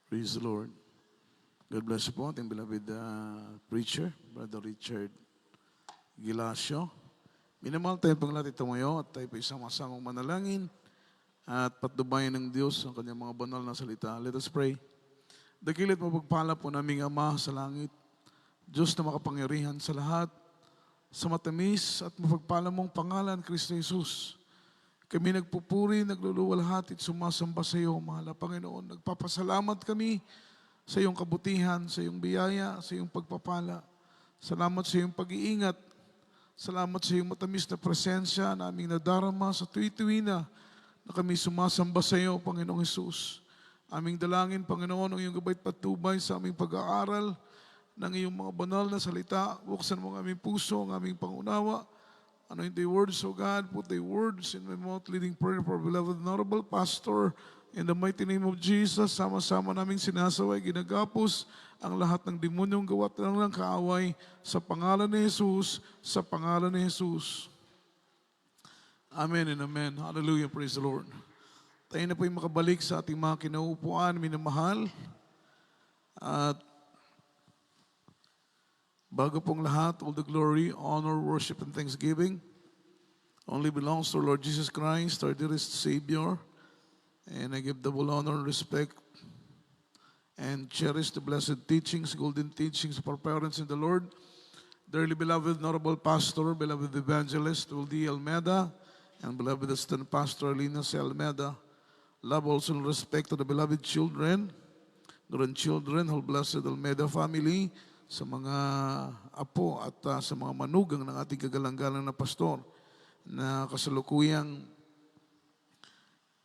Praise the Lord. God bless you po, ating beloved preacher, Brother Richard Gilasio. Minamahal tayo pang lahat ito ngayon at tayo po isang-asamang manalangin at patnubayan ng Diyos ang kanyang mga banal na salita. Let us pray. Dakilit mapagpala po naming Ama sa langit, Diyos na makapangyarihan sa lahat, sa matamis at mapagpala mong pangalan, Kristo Jesus. Kami nagpupuri, nagluluwalhati at sumasamba sa iyo, mahal na Panginoon. Nagpapasalamat kami sa iyong kabutihan, sa iyong biyaya, sa iyong pagpapala. Salamat sa iyong pag-iingat. Salamat sa iyong matamis na presensya na aming nadarama sa tuwi-tuwi na kami sumasamba sa iyo, Panginoong Hesus. Aming dalangin, Panginoon, ang iyong gabay at patubay sa aming pag-aaral ng iyong mga banal na salita. Buksan mo ang aming puso, ang aming pangunawa. Anoint the words, O God, put the words in my mouth, leading prayer for beloved honorable pastor. In the mighty name of Jesus, sama-sama naming sinasaway, ginagapos ang lahat ng demonyong gawat ng kaaway sa pangalan ni Jesus, sa pangalan ni Jesus. Amen and amen. Hallelujah, praise the Lord. Tayo na po yung makabalik sa ating mga kinaupuan, minamahal. At bago pong lahat, all the glory, honor, worship, and thanksgiving only belongs to Lord Jesus Christ, our dearest Savior. And I give double honor and respect and cherish the blessed teachings, golden teachings of our parents in the Lord. Dearly beloved, honorable pastor, beloved evangelist, Uldi Almeida, and beloved assistant pastor, Alina C. Almeida. Love also and respect to the beloved children, grandchildren, whole blessed Almeida family, sa mga apo at sa mga manugang ng ating kagalang-galang na pastor na kasalukuyang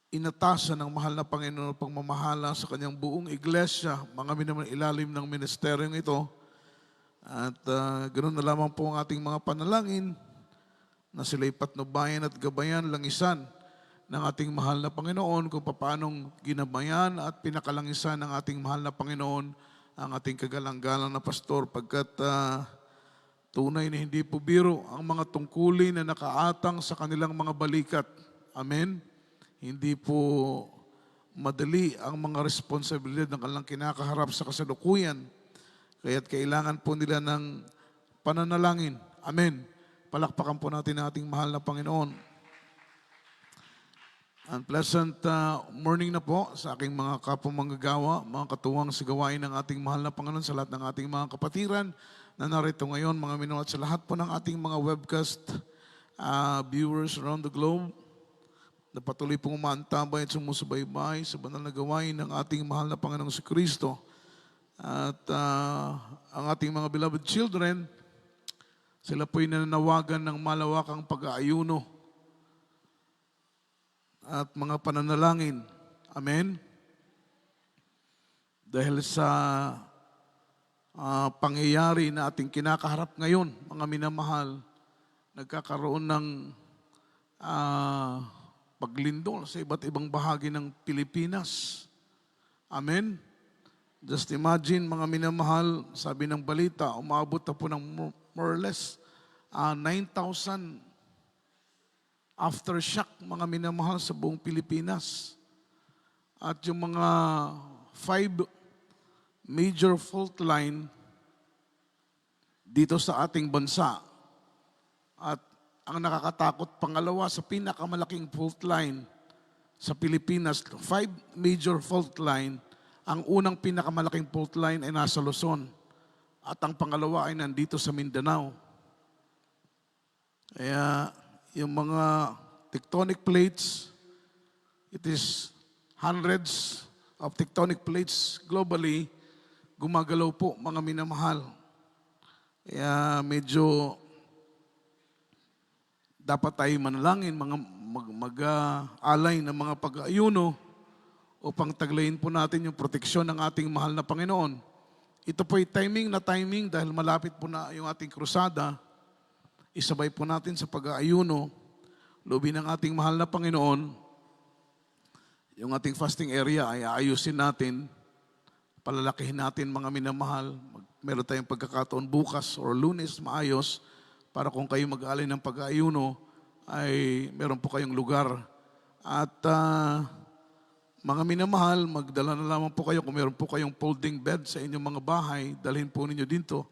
inatasan ng mahal na Panginoon pagmamahala sa kanyang buong iglesia, mga minaman ilalim ng ministeryong ito. At ganoon na lamang po ang ating mga panalangin na sila'y patnubayan at gabayan, langisan ng ating mahal na Panginoon kung paanong ginabayan at pinakalangisan ng ating mahal na Panginoon ang ating kagalang-galang na pastor, pagkat tunay na hindi po biro ang mga tungkulin na nakaatang sa kanilang mga balikat. Amen? Hindi po madali ang mga responsibilidad ng kanilang kinakaharap sa kasalukuyan. Kaya't kailangan po nila ng pananalangin. Amen? Palakpakan po natin ang ating mahal na Panginoon. Pleasant morning na po sa aking mga kapamanggagawa, mga katuwang sa gawain ng ating mahal na Panginoon, sa lahat ng ating mga kapatiran na narito ngayon, mga minuto, at sa lahat po ng ating mga webcast viewers around the globe na patuloy pong umaantabay at sumusubaybay sa banal na gawain ng ating mahal na Panginoong Kristo. At ang ating mga beloved children, sila po'y nananawagan ng malawakang pag-aayuno at mga pananalangin. Amen? Dahil sa pangyayari na ating kinakaharap ngayon, mga minamahal, nagkakaroon ng paglindol sa iba't ibang bahagi ng Pilipinas. Amen? Just imagine, mga minamahal, sabi ng balita, umabot na po ng more or less 9,000 aftershock, mga minamahal, sa buong Pilipinas. At yung mga 5 major fault line dito sa ating bansa. At ang nakakatakot, pangalawa sa pinakamalaking fault line sa Pilipinas, 5 major fault line. Ang unang pinakamalaking fault line ay nasa Luzon. At ang pangalawa ay nandito sa Mindanao. Kaya yung mga tectonic plates, it is hundreds of tectonic plates globally, gumagalaw po, mga minamahal. Kaya medyo dapat tayo manalangin, mag-alay ng mga pag-aayuno upang taglayin po natin yung proteksyon ng ating mahal na Panginoon. Ito po ay timing dahil malapit po na yung ating krusada. Isabay po natin sa pag-aayuno, lobby ng ating mahal na Panginoon, yung ating fasting area ay aayusin natin, palalakihin natin, mga minamahal. Meron tayong pagkakataon bukas or Lunes, maayos, para kung kayo mag-alay ng pag-aayuno, ay meron po kayong lugar. At Mga minamahal, magdala na lamang po kayo kung meron po kayong folding bed sa inyong mga bahay, dalhin po ninyo dito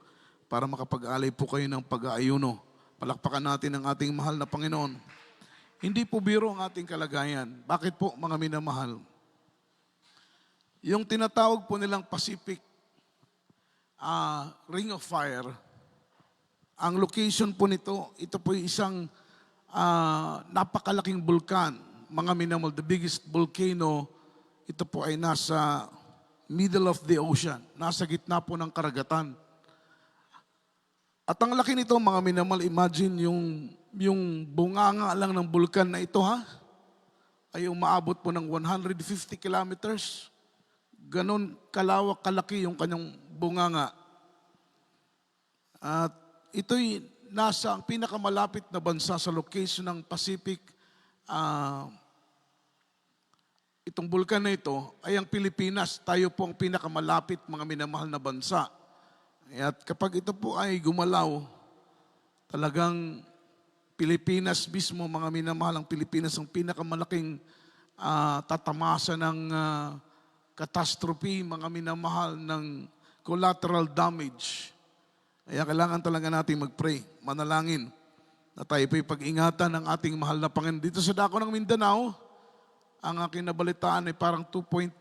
para makapag-alay po kayo ng pag-aayuno. Palakpakan natin ang ating mahal na Panginoon. Hindi po biro ang ating kalagayan. Bakit po mga minamahal? Yung tinatawag po nilang Pacific Ring of Fire, ang location po nito, ito po isang napakalaking bulkan. Mga minamahal, the biggest volcano, ito po ay nasa middle of the ocean, nasa gitna po ng karagatan. At ang laki nito, mga minamahal, imagine yung bunganga lang ng bulkan na ito, ay umaabot po ng 150 kilometers. Ganon kalawak, kalaki yung kanyang bunganga. At ito'y nasa ang pinakamalapit na bansa sa location ng Pacific. Itong bulkan na ito ay ang Pilipinas. Tayo po ang pinakamalapit mga minamahal na bansa. At kapag ito po ay gumalaw, talagang Pilipinas mismo, mga minamahal, ang Pilipinas ang pinakamalaking tatamasa ng catastrophe, mga minamahal, ng collateral damage. Kaya kailangan talaga natin mag-pray, manalangin, na tayo po'y pag-ingatan ng ating mahal na Panginoon. Dito sa dako ng Mindanao, ang aking nabalitaan ay parang 2.9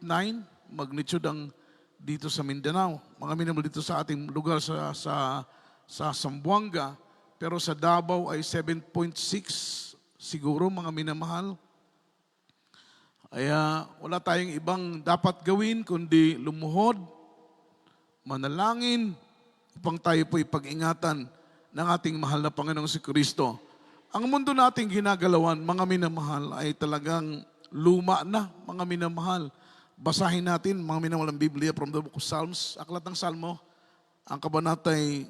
magnitude ang dito sa Mindanao. Mga minamahal, dito sa ating lugar sa Zamboanga, pero sa Davao ay 7.6 siguro, mga minamahal. Kaya wala tayong ibang dapat gawin kundi lumuhod, manalangin, upang tayo po ipag-ingatan ng ating mahal na Panginoong si Kristo. Ang mundo nating ginagalawan, mga minamahal, ay talagang luma na, mga minamahal. Basahin natin, mga minamahal, ang Biblia from the book of Psalms, aklat ng Salmo, ang kabanatay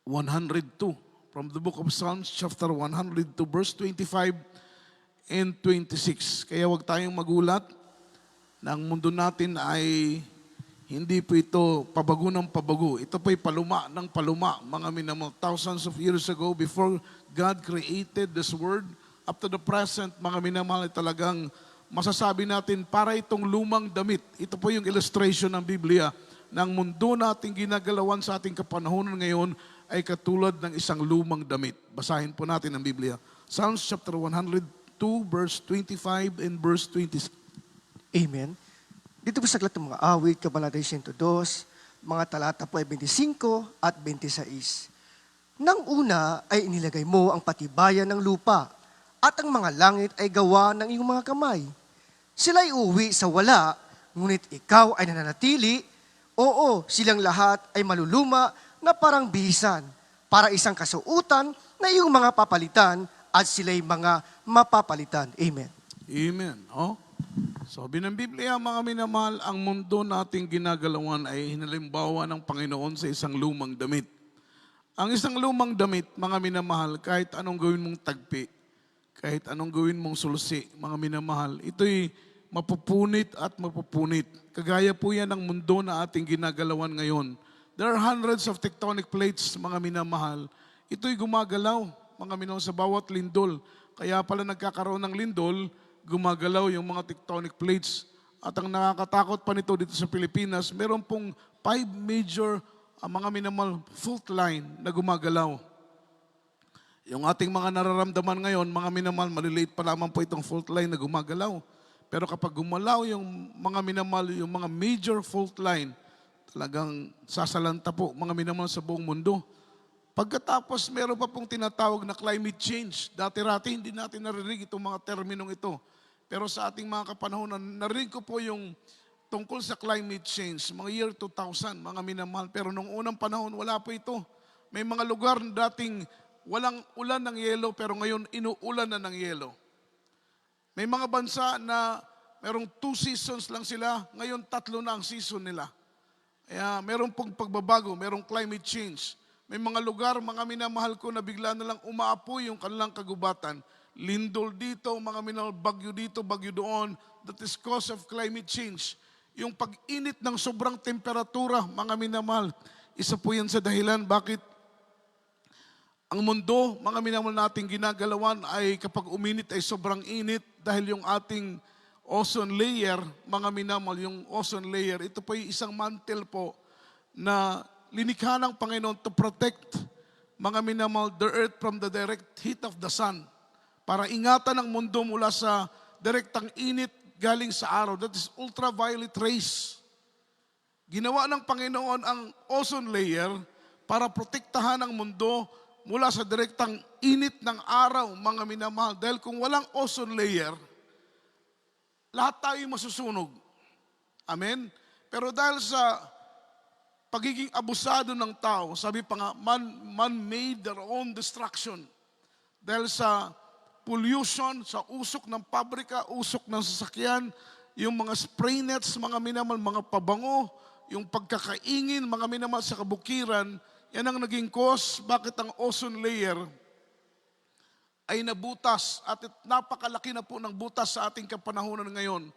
102. From the book of Psalms, chapter 102, verse 25 and 26. Kaya huwag tayong magulat na ang mundo natin ay hindi po ito pabago ng pabago. Ito po'y paluma ng paluma, mga minamahal. Thousands of years ago, before God created this world, up to the present, mga minamahal, ay talagang masasabi natin para itong lumang damit. Ito po yung illustration ng Biblia ng mundo nating ginagalawan sa ating kapanahonan ngayon ay katulad ng isang lumang damit. Basahin po natin ang Biblia. Psalms chapter 102, verse 25 and verse 26. Amen. Dito po sa aklat ng mga awit, kabanata 102, mga talata po ay 25 at 26. Nang una ay inilagay mo ang patibayan ng lupa, at ang mga langit ay gawa ng iyong mga kamay. Sila'y uwi sa wala, ngunit ikaw ay nananatili. Oo, silang lahat ay maluluma na parang bihisan, para isang kasuutan na iyong mga papalitan, at sila'y mga mapapalitan. Amen. Amen. Sabi ng Biblia, mga minamahal, ang mundo nating ginagalawan ay hinalimbawa ng Panginoon sa isang lumang damit. Ang isang lumang damit, mga minamahal, kahit anong gawin mong tagpi, kahit anong gawin mong sulsi, mga minamahal, ito'y mapupunit at mapupunit. Kagaya po yan ng mundo na ating ginagalawan ngayon. There are hundreds of tectonic plates, mga minamahal. Ito'y gumagalaw, mga minamahal, sa bawat lindol. Kaya pala nagkakaroon ng lindol, gumagalaw yung mga tectonic plates. At ang nakakatakot pa nito dito sa Pilipinas, meron pong 5 major mga minamahal fault line na gumagalaw. Yung ating mga nararamdaman ngayon, mga minamahal, maliliit pa lamang po itong fault line na gumagalaw. Pero kapag gumalaw yung mga minamahal, yung mga major fault line, talagang sasalanta po, mga minamahal, sa buong mundo. Pagkatapos, meron pa pong tinatawag na climate change. Dati-rati, hindi natin narinig itong mga terminong ito. Pero sa ating mga kapanahonan, narinig ko po yung tungkol sa climate change, mga year 2000, mga minamahal. Pero nung unang panahon, wala po ito. May mga lugar na dating walang ulan ng yelo, pero ngayon inuulan na ng yelo. May mga bansa na merong 2 seasons lang sila, ngayon 3 na ang season nila. Kaya meron pong pagbabago, merong climate change. May mga lugar, mga minamahal ko, na bigla na lang umaapoy yung kanilang kagubatan. Lindol dito, mga minamahal, bagyo dito, bagyo doon. That is cause of climate change. Yung pag-init ng sobrang temperatura, mga minamahal, isa po yan sa dahilan bakit ang mundo, mga minamahal, nating ginagalawan ay kapag uminit ay sobrang init dahil yung ating ozone layer, mga minamahal, yung ozone layer, ito po yung isang mantle po na linikha ng Panginoon to protect, mga minamahal, the earth from the direct heat of the sun. Para ingatan ang mundo mula sa direktang init galing sa araw. That is ultraviolet rays. Ginawa ng Panginoon ang ozone layer para protektahan ang mundo mula sa direktang init ng araw, mga minamahal. Dahil kung walang ozone layer, lahat tayo masusunog. Amen? Pero dahil sa pagiging abusado ng tao, sabi pa nga, man made their own destruction. Dahil sa pollution, sa usok ng pabrika, usok ng sasakyan, yung mga spray nets, mga minamahal, mga pabango, yung pagkakaingin, mga minamahal sa kabukiran, yan ang naging cause bakit ang ozone layer ay nabutas at napakalaki na po ng butas sa ating kapanahunan ngayon.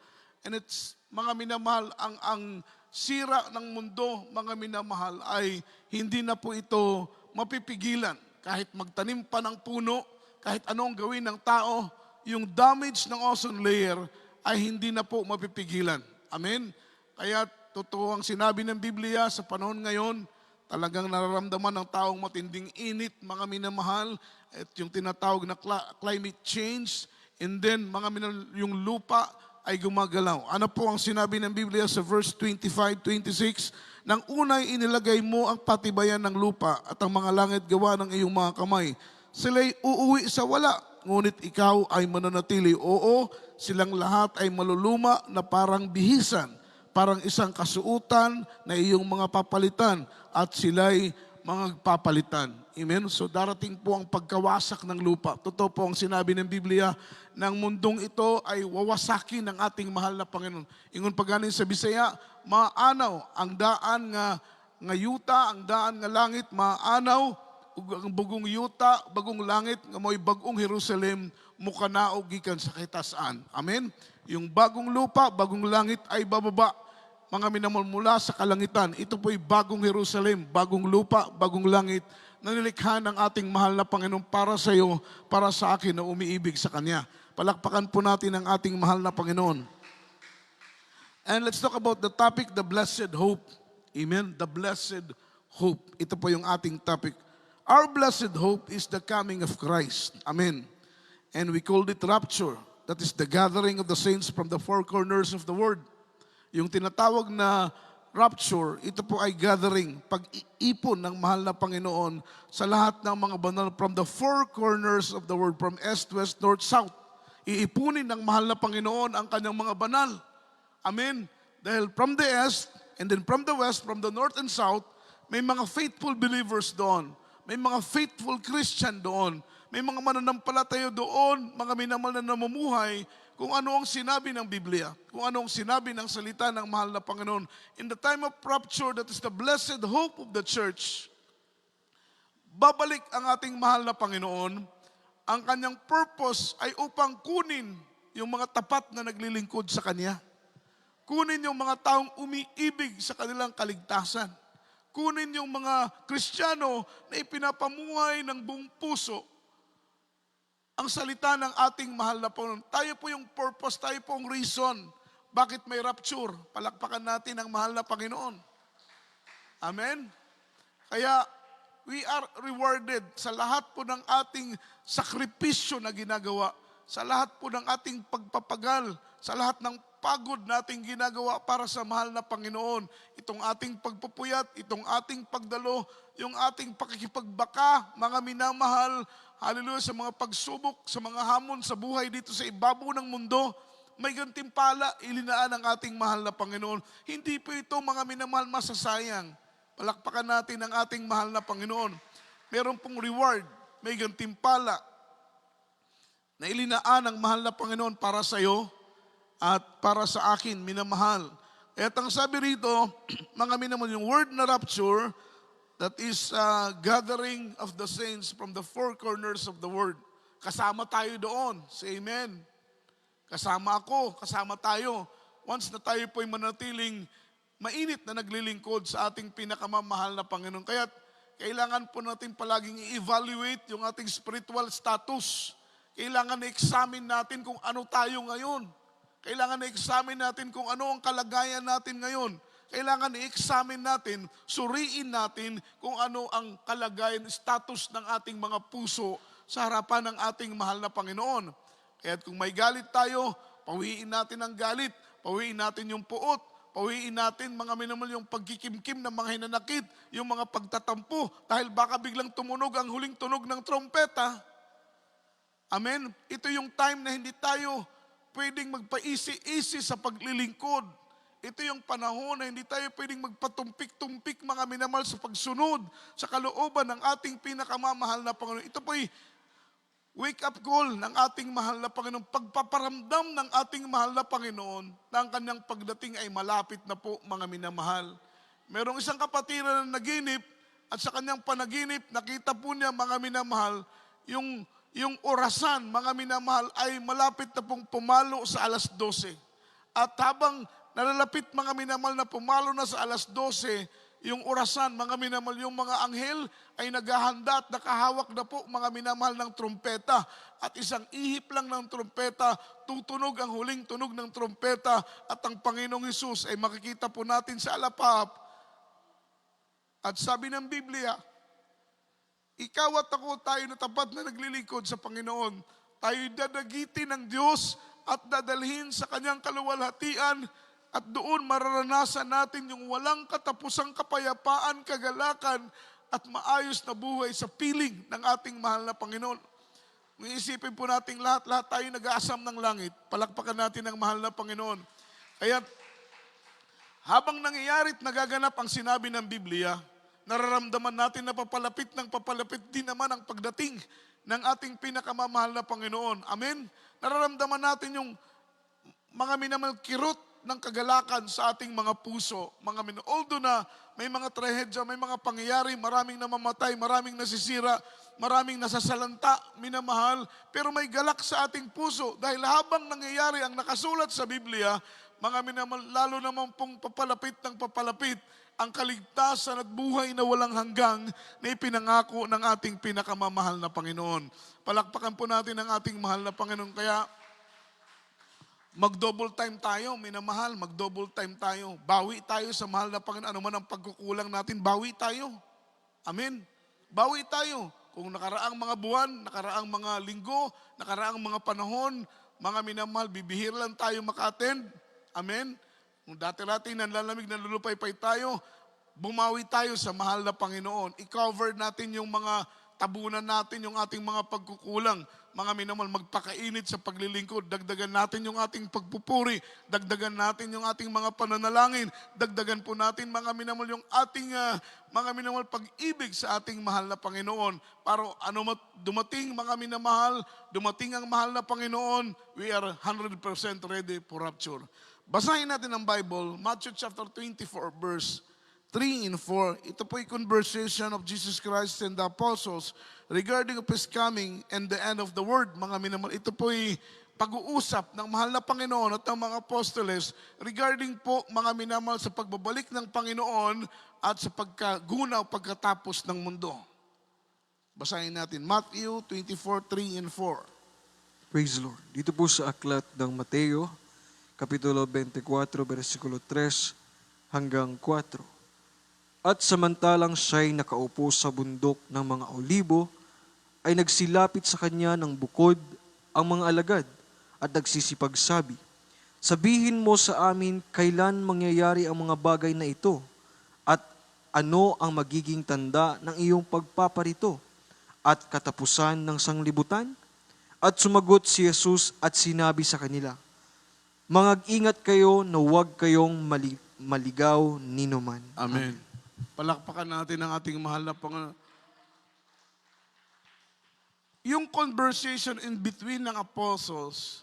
And it's, mga minamahal, ang sira ng mundo, mga minamahal, ay hindi na po ito mapipigilan. Kahit magtanim pa ng puno, kahit anong gawin ng tao, yung damage ng ozone layer ay hindi na po mapipigilan. Amen? Kaya totoo ang sinabi ng Biblia sa panahon ngayon, talagang nararamdaman ng taong matinding init, mga minamahal, at yung tinatawag na climate change, and then mga yung lupa ay gumagalaw. Ano po ang sinabi ng Biblia sa verse 25-26? Nang unay inilagay mo ang patibayan ng lupa at ang mga langit gawa ng iyong mga kamay. Sila'y uuwi sa wala, ngunit ikaw ay mananatili. Oo, silang lahat ay maluluma na parang bihisan, parang isang kasuutan na iyong mga papalitan, at sila'y mga papalitan. Amen? So darating po ang pagkawasak ng lupa. Totoo po ang sinabi ng Biblia, ng mundong ito ay wawasakin ng ating mahal na Panginoon. Ingon paganin sa Bisaya, maanaw ang daan nga yuta, ang daan nga langit, maanaw, ang bagong yuta, bagong langit, nga mo'y bagong Jerusalem, mukanaog gikan sa kitasaan. Amen? Yung bagong lupa, bagong langit ay bababa, mga minamahal, mula sa kalangitan. Ito po'y bagong Jerusalem, bagong lupa, bagong langit, na nilikha ng ating mahal na Panginoon para sa iyo, para sa akin na umiibig sa Kanya. Palakpakan po natin ang ating mahal na Panginoon. And let's talk about the topic, the blessed hope. Amen? The blessed hope. Ito po yung ating topic. Our blessed hope is the coming of Christ. Amen. And we called it rapture. That is the gathering of the saints from the four corners of the world. Yung tinatawag na rapture, ito po ay gathering, pag-iipon ng mahal na Panginoon sa lahat ng mga banal from the four corners of the world, from east, west, north, south. Iipunin ng mahal na Panginoon ang kanyang mga banal. Amen. Dahil from the east, and then from the west, from the north and south, may mga faithful believers doon. May mga faithful Christian doon. May mga mananampalataya doon, mga minamahal na namumuhay, kung ano ang sinabi ng Biblia, kung ano ang sinabi ng salita ng mahal na Panginoon. In the time of rapture, that is the blessed hope of the church, babalik ang ating mahal na Panginoon. Ang kanyang purpose ay upang kunin yung mga tapat na naglilingkod sa Kanya. Kunin yung mga taong umiibig sa kanilang kaligtasan. Kunin yung mga Kristiyano na ipinapamuhay ng buong puso ang salita ng ating mahal na Panginoon. Tayo po yung purpose, tayo po ang reason bakit may rapture. Palakpakan natin ang mahal na Panginoon. Amen? Kaya we are rewarded sa lahat po ng ating sakripisyo na ginagawa, sa lahat po ng ating pagpapagal, sa lahat ng pagod nating ginagawa para sa mahal na Panginoon. Itong ating pagpupuyat, itong ating pagdalo, yung ating pakikipagbaka, mga minamahal, hallelujah, sa mga pagsubok, sa mga hamon sa buhay dito sa ibabaw ng mundo, may gantimpala, ilinaan ang ating mahal na Panginoon. Hindi po ito, mga minamahal, masasayang. Palakpakan natin ang ating mahal na Panginoon. Meron pong reward, may gantimpala, na ilinaan ang mahal na Panginoon para sa iyo at para sa akin, minamahal. At ang sabi rito, mga minamahal, yung word na rapture, that is gathering of the saints from the four corners of the world. Kasama tayo doon. Say amen. Kasama ako, kasama tayo. Once na tayo po'y manatiling mainit na naglilingkod sa ating pinakamamahal na Panginoon. Kaya kailangan po natin palaging i-evaluate yung ating spiritual status. Kailangan na-examine natin kung ano tayo ngayon. Kailangan na-examine natin kung ano ang kalagayan natin ngayon. Kailangan i-examine natin, suriin natin kung ano ang kalagayan, status ng ating mga puso sa harapan ng ating mahal na Panginoon. Kaya kung may galit tayo, pawiin natin ang galit, pawiin natin yung puot, pawiin natin mga minamahal yung pagkikimkim ng mga hinanakit, yung mga pagtatampo, dahil baka biglang tumunog ang huling tunog ng trompeta. Amen? Ito yung time na hindi tayo pwedeng magpaisi-isi sa paglilingkod. Ito yung panahon na hindi tayo pwedeng magpatumpik-tumpik mga minamahal sa pagsunod sa kalooban ng ating pinakamamahal na Panginoon. Ito po'y wake-up call ng ating mahal na Panginoon, pagpaparamdam ng ating mahal na Panginoon na ang kanyang pagdating ay malapit na po mga minamahal. Merong isang kapatiran na naginip at sa kanyang panaginip, nakita po niya mga minamahal, yung orasan mga minamahal ay malapit na pong pumalo sa alas 12. At habang nalalapit mga minamahal na pumalo na sa alas 12, yung orasan, mga minamahal, yung mga anghel ay naghahanda at nakahawak na po mga minamahal ng trompeta. At isang ihip lang ng trompeta, tutunog ang huling tunog ng trompeta at ang Panginoong Hesus ay makikita po natin sa alapap. At sabi ng Biblia, ikaw at ako tayo na tapat na naglilingkod sa Panginoon. Tayo'y dadagitin ng Diyos at dadalhin sa kanyang kaluwalhatian. At doon mararanasan natin yung walang katapusang kapayapaan, kagalakan, at maayos na buhay sa piling ng ating mahal na Panginoon. Kung iisipin po natin lahat tayo nag-aasam ng langit. Palakpakan natin ang mahal na Panginoon. Kaya habang nangyayarit nagaganap ang sinabi ng Biblia, nararamdaman natin na papalapit din naman ang pagdating ng ating pinakamamahal na Panginoon. Amen? Nararamdaman natin yung mga minamahal kirot ng kagalakan sa ating mga puso. Although na may mga trahedya, may mga pangyayari, maraming namamatay, maraming nasisira, maraming nasasalanta, minamahal, pero may galak sa ating puso dahil habang nangyayari ang nakasulat sa Biblia, mga minamahal, lalo naman pong papalapit ang kaligtasan at buhay na walang hanggang na ipinangako ng ating pinakamamahal na Panginoon. Palakpakan po natin ang ating mahal na Panginoon. Kaya mag-double time tayo, minamahal, mag-double time tayo. Bawi tayo sa mahal na Panginoon. Ano man ang pagkukulang natin, bawi tayo. Amen. Bawi tayo. Kung nakaraang mga buwan, nakaraang mga linggo, nakaraang mga panahon, mga minamahal, bibihir lang tayo maka-attend. Amen. Kung dati-dati nanlalamig, nanlulupay-pay tayo, bumawi tayo sa mahal na Panginoon. I-cover natin yung mga tabunan natin, yung ating mga pagkukulang. Mga minamahal, magpakainit sa paglilingkod. Dagdagan natin yung ating pagpupuri. Dagdagan natin yung ating mga pananalangin. Dagdagan po natin mga minamahal yung ating mga minamahal pag-ibig sa ating mahal na Panginoon. Para dumating mga minamahal, dumating ang mahal na Panginoon, we are 100% ready for rapture. Basahin natin ang Bible, Matthew chapter 24, verse 3 and 4. Ito po yung conversation of Jesus Christ and the apostles regarding of His coming and the end of the world. Mga minamahal, ito po yung pag-uusap ng mahal na Panginoon at ng mga apostoles regarding po mga minamahal sa pagbabalik ng Panginoon at sa pagkagunaw pagkatapos ng mundo. Basahin natin, Matthew 24, 3 and 4. Praise the Lord. Dito po sa aklat ng Mateo, Kapitulo 24, versikulo 3 hanggang 4. At samantalang siya'y nakaupo sa bundok ng mga olibo, ay nagsilapit sa kanya ng bukod ang mga alagad at nagsisipagsabi, sabihin mo sa amin kailan mangyayari ang mga bagay na ito at ano ang magiging tanda ng iyong pagpaparito at katapusan ng sanglibutan? At sumagot si Jesus at sinabi sa kanila, mag-ingat kayo na huwag kayong maligaw ninuman. Amen. Palakpakan natin ang ating mahal na Panginoon. Yung conversation in between ng apostles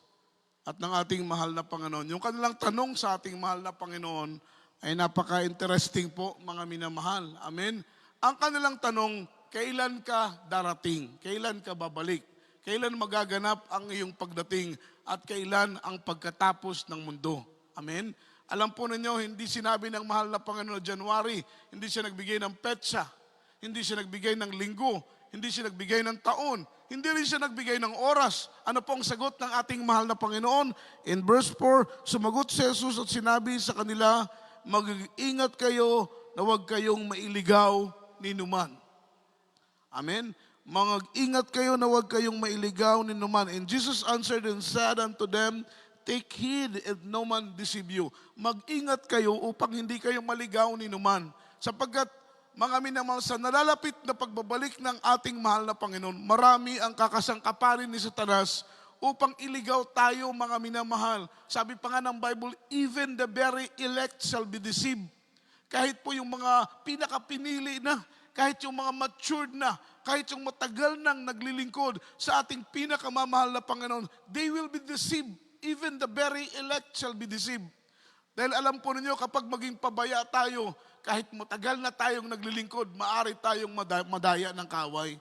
at ng ating mahal na Panginoon, yung kanilang tanong sa ating mahal na Panginoon ay napaka-interesting po mga minamahal. Amen. Ang kanilang tanong, kailan ka darating? Kailan ka babalik? Kailan magaganap ang iyong pagdating? At kailan ang pagkatapos ng mundo? Amen? Alam po ninyo, hindi sinabi ng mahal na Panginoon January, hindi siya nagbigay ng petsa, hindi siya nagbigay ng linggo, hindi siya nagbigay ng taon, Hindi rin siya nagbigay ng oras. Ano po ang sagot ng ating mahal na Panginoon? In verse 4, sumagot si Jesus at sinabi sa kanila, mag-ingat kayo na huwag kayong mailigaw ni numan. Amen? Mag-ingat kayo na huwag kayong mailigaw ni numan. And Jesus answered and said unto them, take heed and no man deceive you. Mag-ingat kayo upang hindi kayo maligaw ni numan. Sapagkat mga minamahal, sa nalalapit na pagbabalik ng ating mahal na Panginoon, marami ang kakasangkaparin ni Satanas upang iligaw tayo, mga minamahal. Sabi pa nga ng Bible, even the very elect shall be deceived. Kahit po yung mga pinakapinili na, kahit yung mga matured na, kahit yung matagal nang naglilingkod sa ating pinakamamahal na Panginoon, they will be deceived. Even the very elect shall be deceived. Dahil alam po ninyo, kapag maging pabaya tayo, kahit matagal na tayong naglilingkod, maaari tayong madaya ng kaaway.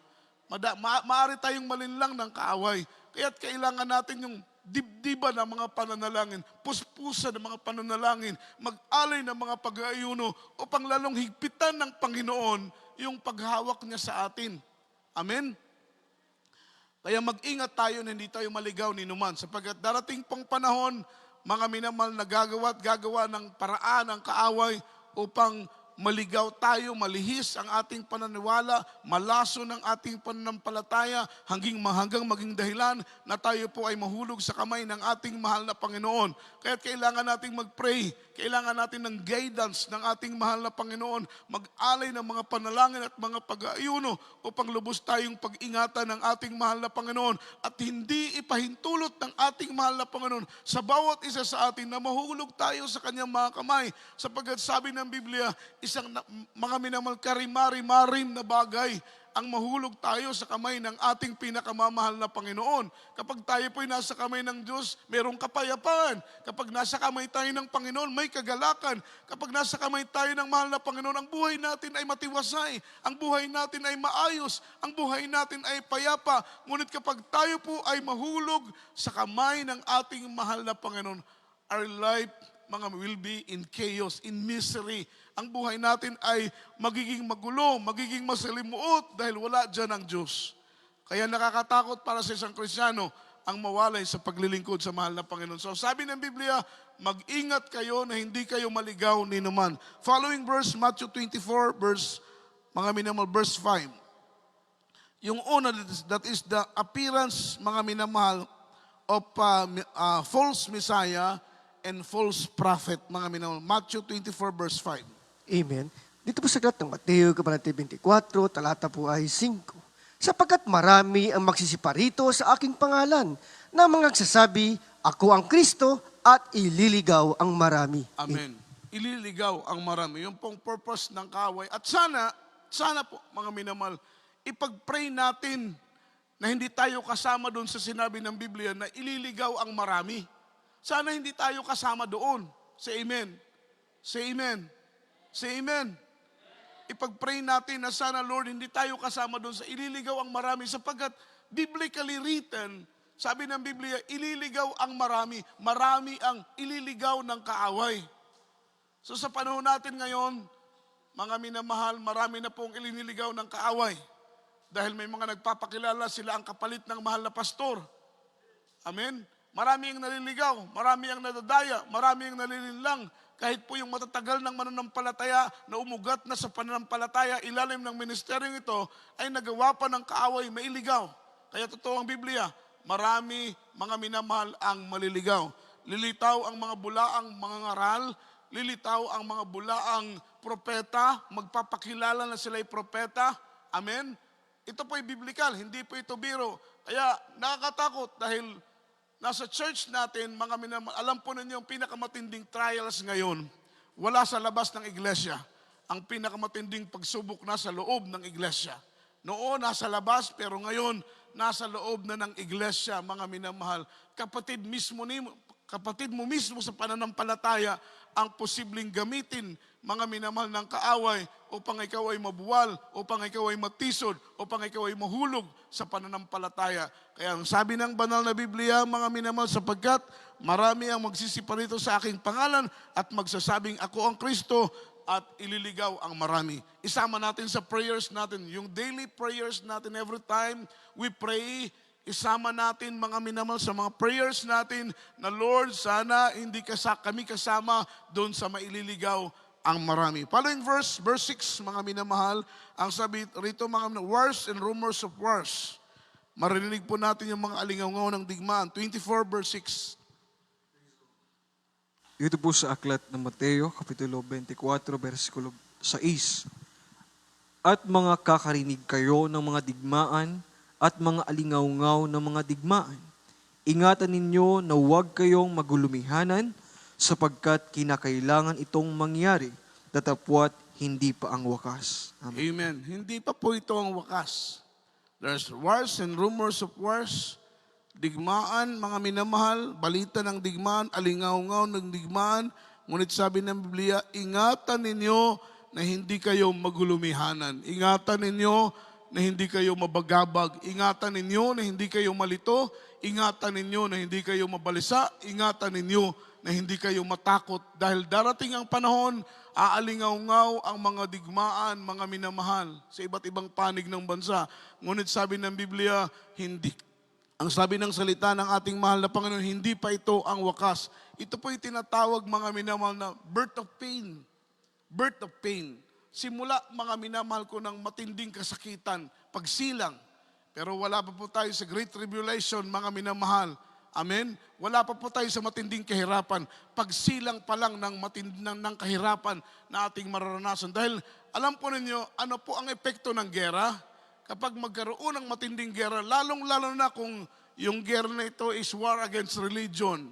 Maaari tayong malinlang ng kaaway. Kaya't kailangan natin yung dibdiba ng mga pananalangin, puspusan ng mga pananalangin, mag-alay ng mga pag-aayuno upang lalong higpitan ng Panginoon yung paghawak niya sa atin. Amen? Kaya mag-ingat tayo na hindi tayo maligaw ni numan. Sapagkat darating pang panahon, mga minamahal na gagawa ng paraan ng kaaway upang maligaw tayo, malihis ang ating pananiwala, malaso ng ating pananampalataya hanggang maging dahilan na tayo po ay mahulog sa kamay ng ating mahal na Panginoon. Kaya kailangan nating mag-pray, kailangan natin ng guidance ng ating mahal na Panginoon, mag-alay ng mga panalangin at mga pag-aayuno upang lubos tayong pag-ingatan ng ating mahal na Panginoon at hindi ipahintulot ng ating mahal na Panginoon sa bawat isa sa atin na mahulog tayo sa kanyang mga kamay. Sapagkat sabi ng Biblia, isang mga minamahal karimari-marim na bagay ang mahulog tayo sa kamay ng ating pinakamamahal na Panginoon. Kapag tayo po'y nasa kamay ng Diyos, mayroong kapayapaan. Kapag nasa kamay tayo ng Panginoon, may kagalakan. Kapag nasa kamay tayo ng mahal na Panginoon, ang buhay natin ay matiwasay. Ang buhay natin ay maayos. Ang buhay natin ay payapa. Ngunit kapag tayo po ay mahulog sa kamay ng ating mahal na Panginoon, our life will be in chaos, in misery. Ang buhay natin ay magiging magulo, magiging masalimuot dahil wala dyan ang Diyos. Kaya nakakatakot para sa isang Kristiyano ang mawalay sa paglilingkod sa mahal na Panginoon. So sabi ng Biblia, mag-ingat kayo na hindi kayo maligaw ni numan. Following verse, Matthew 24, verse 5. Yung una, that is the appearance, mga minamahal, of false Messiah and false prophet, mga minamahal. Matthew 24, verse 5. Amen. Dito po sa aklat ng Mateo, Kabanata 24, talata po ay 5. Sapagkat marami ang magsisiparito sa aking pangalan na mga nagsasabi, ako ang Kristo at ililigaw ang marami. Amen. Ililigaw ang marami. Yung pong purpose ng kaaway. At sana po, mga minamahal, ipag-pray natin na hindi tayo kasama doon sa sinabi ng Biblia na ililigaw ang marami. Sana hindi tayo kasama doon. Say amen. Say amen. Say amen. Ipag-pray natin na sana, Lord, hindi tayo kasama doon sa ililigaw ang marami sapagkat biblically written, sabi ng Biblia, ililigaw ang marami. Marami ang ililigaw ng kaaway. So sa panahon natin ngayon, mga minamahal, marami na pong iliniligaw ng kaaway. Dahil may mga nagpapakilala sila ang kapalit ng mahal na pastor. Amen? Marami ang naliligaw, marami ang nadadaya, marami ang nalilinlang. Kahit po yung matatagal ng mananampalataya na umugat na sa pananampalataya, ilalim ng ministeryong ito, ay nagawa pa ng kaaway, mailigaw. Kaya totoo ang Biblia, marami mga minamahal ang maliligaw. Lilitaw ang mga bulaang mga ngaral, lilitaw ang mga bulaang propeta, magpapakilala na sila'y propeta. Amen? Ito po ay biblical, hindi po ito biro. Kaya nakakatakot dahil nasa church natin, mga minamahal, alam po ninyo yung pinakamatinding trials ngayon, wala sa labas ng iglesia. Ang pinakamatinding pagsubok nasa loob ng iglesia. Noon, nasa labas, pero ngayon, nasa loob na ng iglesia, mga minamahal. Kapatid mo mismo sa pananampalataya ang posibleng gamitin, mga minamahal ng kaaway, upang ikaw ay mabuwal, upang ikaw ay matisod, upang ikaw ay mahulog sa pananampalataya. Kaya ang sabi ng banal na Biblia, mga minamahal, sapagkat marami ang magsisiparito sa aking pangalan at magsasabing ako ang Kristo at ililigaw ang marami. Isama natin sa prayers natin, yung daily prayers natin every time we pray, isama natin mga minamahal sa mga prayers natin na Lord, sana hindi kami kasama doon sa maililigaw ang marami. Following verse 6, mga minamahal, ang sabi rito, mga wars and rumors of wars. Marinig po natin yung mga alingaw ng digmaan. 24 verse 6. Ito po sa aklat ng Mateo, Kapitulo 24, versikulo 6. At mga kakarinig kayo ng mga digmaan at mga alingaw ng mga digmaan. Ingatan ninyo na huwag kayong magulumihanan sapagkat kinakailangan itong mangyari, datapwat hindi pa ang wakas. Amen. Amen. Hindi pa po ito ang wakas. There's wars and rumors of wars. Digmaan, mga minamahal, balita ng digmaan, alingaw ng digmaan. Ngunit sabi ng Biblia, ingatan ninyo na hindi kayo magulumihanan. Ingatan ninyo na hindi kayo mabagabag. Ingatan ninyo na hindi kayo malito. Ingatan ninyo na hindi kayo mabalisa. Ingatan ninyo na hindi kayo matakot. Dahil darating ang panahon, aalingaw ang mga digmaan, mga minamahal, sa iba't ibang panig ng bansa. Ngunit sabi ng Biblia, hindi. Ang sabi ng salita ng ating mahal na Panginoon, hindi pa ito ang wakas. Ito po yung tinatawag, mga minamahal, na birth of pain. Birth of pain. Simula, mga minamahal ko, ng matinding kasakitan, pagsilang. Pero wala pa po tayo sa Great Tribulation, mga minamahal. Amen? Wala pa po tayo sa matinding kahirapan. Pagsilang pa lang ng kahirapan na ating mararanasan. Dahil alam po ninyo, ano po ang epekto ng gera? Kapag magkaroon ng matinding gera, lalong-lalo na kung yung gera na ito is war against religion.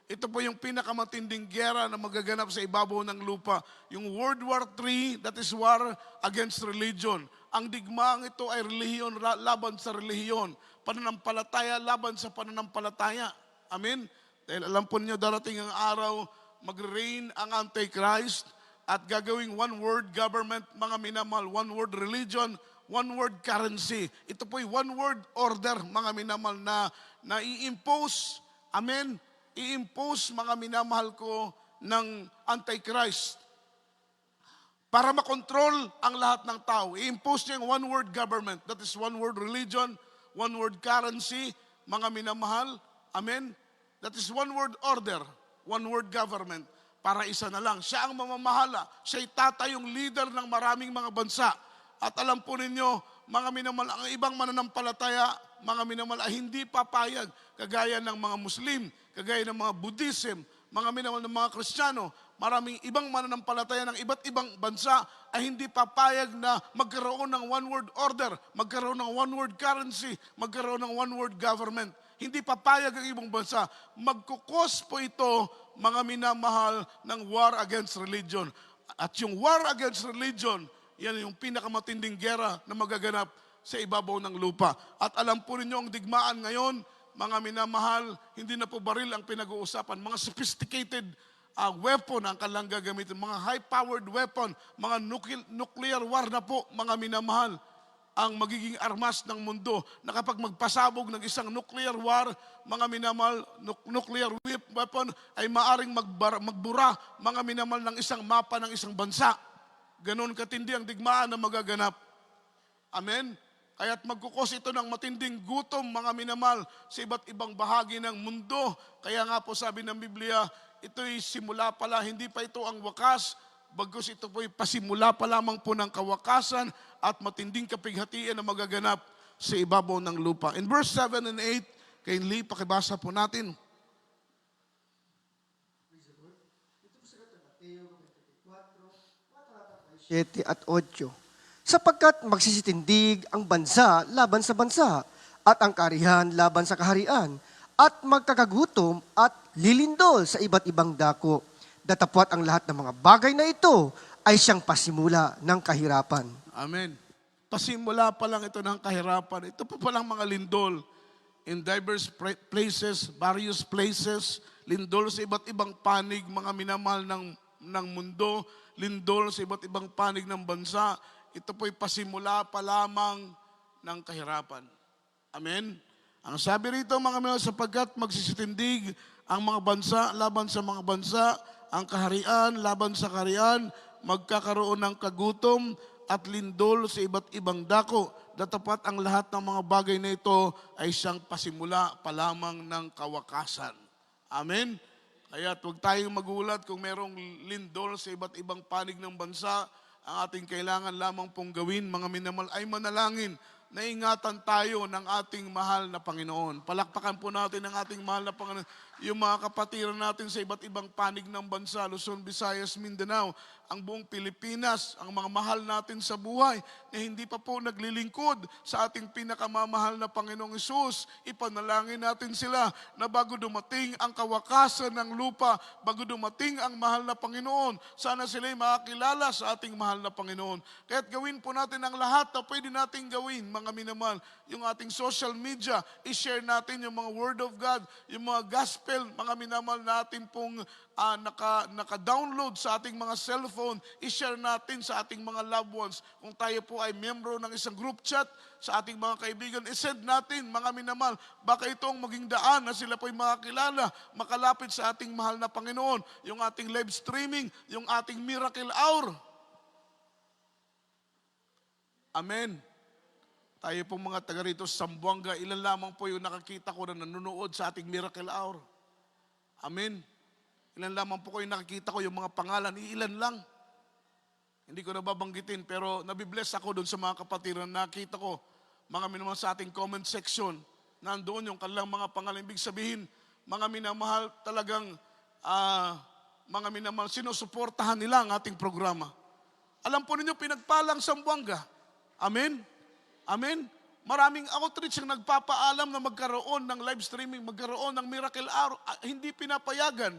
Ito po yung pinakamatinding gera na magaganap sa ibabaw ng lupa. Yung World War III, that is war against religion. Ang digmaang ito ay relihiyon laban sa relihiyon. Pananampalataya laban sa pananampalataya. Amen? Dahil alam po niyo, darating ang araw, mag-reign ang Antichrist at gagawing one world government, mga minamahal, one world religion, one world currency. Ito po'y one world order, mga minamahal, na i-impose, amen, i-impose, mga minamahal ko, ng Antichrist para makontrol ang lahat ng tao. I-impose niya yung one world government, that is one world religion, one world currency, mga minamahal, amen, that is one world order, one world government, para isa na lang. Siya ang mamamahala, siya'y tatayong leader ng maraming mga bansa. At alam po ninyo, mga minamahal, ang ibang mananampalataya, mga minamahal, ay hindi papayag, kagaya ng mga Muslim, kagaya ng mga Buddhism, mga minamahal ng mga Kristiyano, maraming ibang mananampalataya ng iba't ibang bansa ay hindi papayag na magkaroon ng one world order, magkaroon ng one world currency, magkaroon ng one world government. Hindi papayag ang ibang bansa. Magkukos po ito, mga minamahal, ng war against religion. At yung war against religion, yan yung pinakamatinding gera na magaganap sa ibabaw ng lupa. At alam po ninyo, ang digmaan ngayon, mga minamahal, hindi na po baril ang pinag-uusapan. Mga sophisticated weapon ang kailangang gagamitin. Mga high-powered weapon, mga nuclear war na po, mga minamahal, ang magiging armas ng mundo, na kapag magpasabog ng isang nuclear war, mga minamahal, nuclear weapon ay maaring magbura, mga minamahal, ng isang mapa ng isang bansa. Ganon katindi ang digmaan na magaganap. Amen? Kaya't magkukos ito ng matinding gutom, mga minamahal, sa iba't ibang bahagi ng mundo. Kaya nga po sabi ng Biblia, ito'y simula pala, hindi pa ito ang wakas, bagkus ito po'y pasimula pa lamang po ng kawakasan at matinding kapighatian na magaganap sa ibabaw ng lupa. In verse 7 and 8, kay Lee, pakibasa po natin. 7 at 8. Sapagkat magsisitindig ang bansa laban sa bansa, at ang kaharian laban sa kaharian, at magkakagutom at lilindol sa iba't ibang dako. Datapwat ang lahat ng mga bagay na ito ay siyang pasimula ng kahirapan. Amen. Pasimula pa lang ito ng kahirapan. Ito pa lang mga lindol in diverse places, various places, lindol sa iba't ibang panig, mga minamahal ng mundo, lindol sa iba't ibang panig ng bansa. Ito po'y pasimula pa lamang ng kahirapan. Amen? Ang sabi rito, mga minamahal, sapagkat magsisitindig ang mga bansa laban sa mga bansa, ang kaharian laban sa kaharian, magkakaroon ng kagutom at lindol sa iba't ibang dako. Datapat ang lahat ng mga bagay na ito ay siyang pasimula pa lamang ng kawakasan. Amen? Kaya huwag tayong magulat kung merong lindol sa iba't ibang panig ng bansa. Ang ating kailangan lamang pong gawin, mga minamahal, ay manalangin na ingatan tayo ng ating mahal na Panginoon. Palakpakan po natin ang ating mahal na Panginoon. Yung mga kapatiran natin sa iba't ibang panig ng bansa, Luzon, Visayas, Mindanao, ang buong Pilipinas, ang mga mahal natin sa buhay na hindi pa po naglilingkod sa ating pinakamamahal na Panginoong Hesus. Ipanalangin natin sila na bago dumating ang kawakasan ng lupa, bago dumating ang mahal na Panginoon, sana sila'y makakilala sa ating mahal na Panginoon. Kaya't gawin po natin ang lahat na pwede nating gawin, mga minamahal. Yung ating social media, i-share natin yung mga Word of God, yung mga gospel, mga minamahal natin pong naka-download sa ating mga cellphone, i-share natin sa ating mga loved ones. Kung tayo po ay membro ng isang group chat sa ating mga kaibigan, i-send natin, mga minamahal, baka itong maging daan na sila po ay makakilala, makalapit sa ating mahal na Panginoon. Yung ating live streaming, yung ating miracle hour. Amen. Tayo pong mga taga rito sa Zamboanga, ilan lamang po yung nakakita ko na nanonood sa ating miracle hour. Amen. Ilan lamang po kayo nakikita ko yung mga pangalan, ilan lang. Hindi ko nababanggitin, pero nabibless ako doon sa mga kapatiran. Nakita ko, mga minamahal sa ating comment section, nandoon yung kanilang mga pangalan. Ibig sabihin, mga minamahal talagang, mga minamahal, sinusuportahan nila ang ating programa. Alam po ninyo, pinagpalang Zamboanga. Amen? Amen? Maraming outreach ang nagpapaalam na magkaroon ng live streaming, magkaroon ng miracle hour. Hindi pinapayagan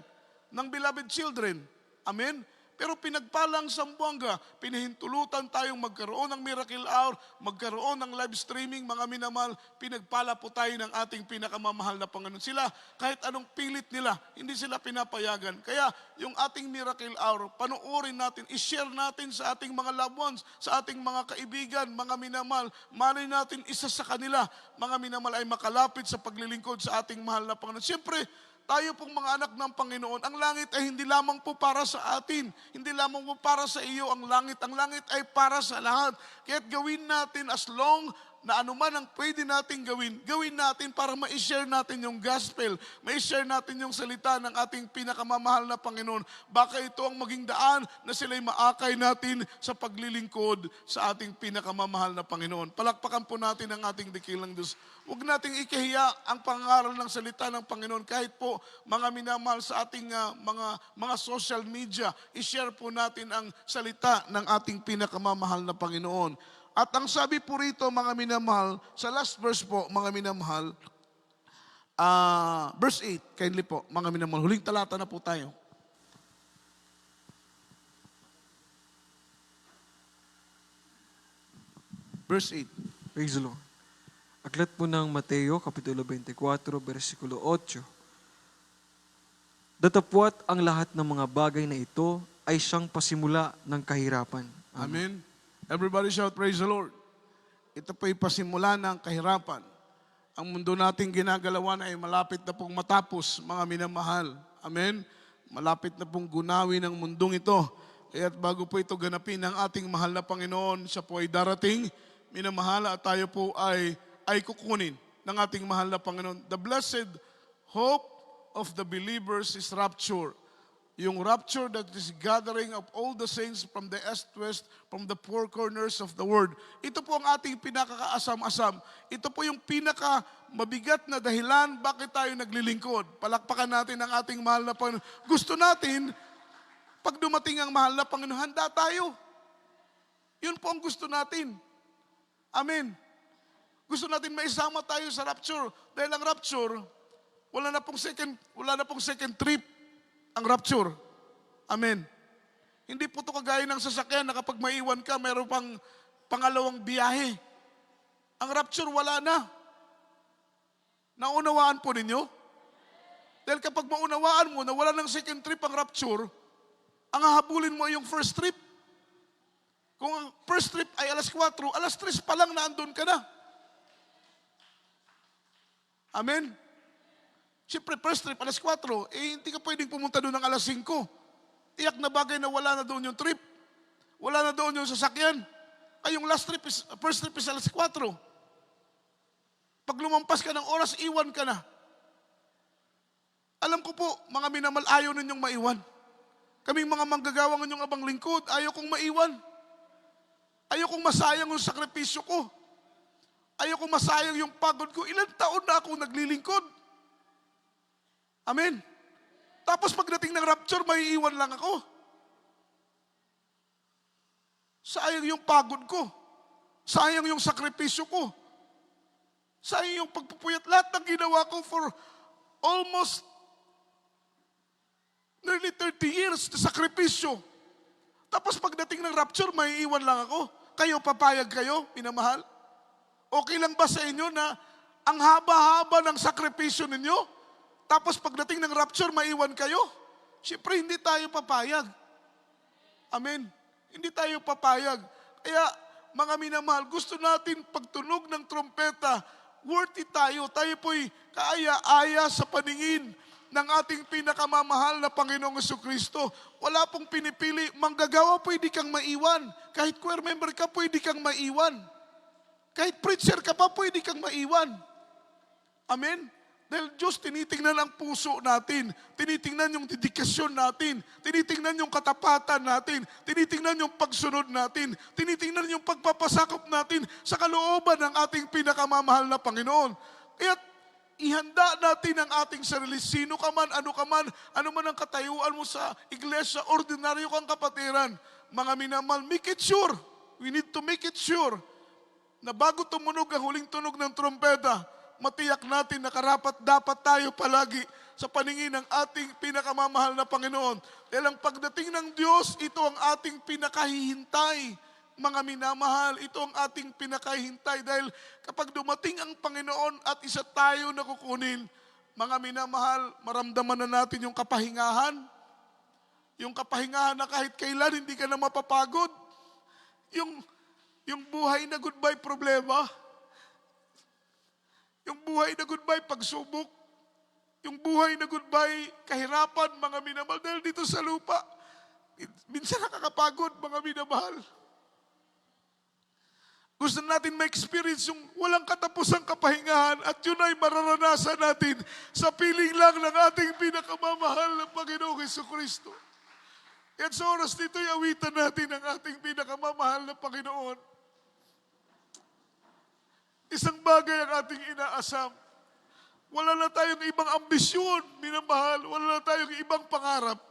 ng beloved children. Amen? Pero pinagpalang Zamboanga, pinahintulutan tayong magkaroon ng miracle hour, magkaroon ng live streaming, mga minamahal, pinagpala po tayo ng ating pinakamamahal na Panginoon. Sila, kahit anong pilit nila, hindi sila pinapayagan. Kaya yung ating miracle hour, panoorin natin, i-share natin sa ating mga loved ones, sa ating mga kaibigan, mga minamahal, malay natin isa sa kanila, mga minamahal ay makalapit sa paglilingkod sa ating mahal na Panginoon. Siyempre, tayo pong mga anak ng Panginoon, ang langit ay hindi lamang po para sa atin. Hindi lamang po para sa iyo ang langit. Ang langit ay para sa lahat. Kaya't gawin natin as long na anuman ang pwede natin gawin, gawin natin para ma-share natin yung gospel, ma-share natin yung salita ng ating pinakamamahal na Panginoon. Baka ito ang maging daan na sila'y maakay natin sa paglilingkod sa ating pinakamamahal na Panginoon. Palakpakan po natin ang ating dakilang Diyos. Huwag nating ikahiya ang pangaral ng salita ng Panginoon. Kahit po mga minamahal sa ating mga social media, i-share po natin ang salita ng ating pinakamamahal na Panginoon. At ang sabi po rito, mga minamahal, sa last verse po, mga minamahal, verse 8, kindly po, mga minamahal, huling talata na po tayo. Verse 8. Praise the Lord. Aklat po ng Mateo, Kapitulo 24, versikulo 8. Datapwat ang lahat ng mga bagay na ito ay siyang pasimula ng kahirapan. Amen. Everybody shout, praise the Lord. Ito po'y pasimula ng kahirapan. Ang mundo nating ginagalawan ay malapit na pong matapos, mga minamahal. Amen. Malapit na pong gunawin ang mundong ito. Kaya't bago po ito ganapin ng ating mahal na Panginoon, siya po ay darating, minamahal, at tayo po ay kukunin ng ating mahal na Panginoon. The blessed hope of the believers is rapture. Yung rapture that is gathering of all the saints from the east, west, from the four corners of the world. Ito po ang ating pinakakaasam-asam. Ito po yung pinakamabigat na dahilan bakit tayo naglilingkod. Palakpakan natin ang ating mahal na Panginoon. Gusto natin, pag dumating ang mahal na Panginoon, handa tayo. Yun po ang gusto natin. Amen. Gusto natin maisama tayo sa rapture. Dahil ang rapture, wala na pong second trip ang rapture. Amen. Hindi po ito kagaya ng sasakyan na kapag maiwan ka, mayroon pang pangalawang biyahe. Ang rapture, wala na. Naunawaan po ninyo? Dahil kapag maunawaan mo na wala ng second trip ang rapture, ang hahabulin mo ay yung first trip. Kung ang first trip ay alas 4, alas 3 pa lang naandun ka na. Amen? Siyempre, first trip, alas 4, hindi ka pwedeng pumunta doon ng alas 5. Tiyak na bagay na wala na doon yung trip. Wala na doon yung sasakyan. Ay, yung first trip is alas 4. Pag lumampas ka ng oras, iwan ka na. Alam ko po, mga minamal, ayaw ninyong maiwan. Kaming mga manggagawang inyong abang lingkod, ayaw kong maiwan. Ayaw kong masayang yung sakripisyo ko. Ayaw kong masayang yung pagod ko. Ilang taon na akong naglilingkod. Amen. Tapos pagdating ng rapture, may iwan lang ako. Sayang yung pagod ko. Sayang yung sakripisyo ko. Sayang yung pagpupuyat. Lahat ng ginawa ko for almost nearly 30 years na sakripisyo. Tapos pagdating ng rapture, may iwan lang ako. Kayo, papayag kayo, minamahal? Okay lang ba sa inyo na ang haba-haba ng sakripisyo ninyo? Tapos pagdating ng rapture, maiwan kayo? Siyempre, hindi tayo papayag. Amen. Hindi tayo papayag. Kaya, mga minamahal, gusto natin pagtunog ng trompeta, worthy tayo. Tayo po'y kaaya-aya sa paningin ng ating pinakamamahal na Panginoong Jesucristo. Wala pong pinipili. Manggagawa, pwede kang maiwan. Kahit choir member ka, pwede kang maiwan. Kahit preacher ka pa, pwede kang maiwan. Amen? Dahil Diyos, tinitingnan ang puso natin. Tinitingnan yung dedikasyon natin. Tinitingnan yung katapatan natin. Tinitingnan yung pagsunod natin. Tinitingnan yung pagpapasakop natin sa kalooban ng ating pinakamamahal na Panginoon. Kaya ihanda natin ang ating sarili. Sino ka man, ano man ang katayuan mo sa iglesia, ordinaryo kang kapatiran. Mga minamahal, make it sure. We need to make it sure na bago tumunog ang huling tunog ng trompeta, matiyak natin na karapat-dapat tayo palagi sa paningin ng ating pinakamamahal na Panginoon. Dahil ang pagdating ng Diyos, ito ang ating pinakahihintay. Mga minamahal, ito ang ating pinakahihintay. Dahil kapag dumating ang Panginoon at isa tayo na kukunin, mga minamahal, maramdaman na natin yung kapahingahan. Yung kapahingahan na kahit kailan hindi ka na mapapagod. Yung buhay na goodbye problema. Yung buhay na goodbye pagsubok. Yung buhay na goodbye kahirapan, mga minamahal. Dahil dito sa lupa, minsan nakakapagod, mga minamahal. Gusto natin ma-experience yung walang katapusang kapahingahan at yun ay mararanasan natin sa piling lang ng ating pinakamamahal na Panginoong Jesucristo. At sa oras dito, awitan natin ang ating pinakamamahal na Panginoon. Isang bagay ang ating inaasam. Wala na tayong ibang ambisyon, minamahal. Wala na tayong ibang pangarap.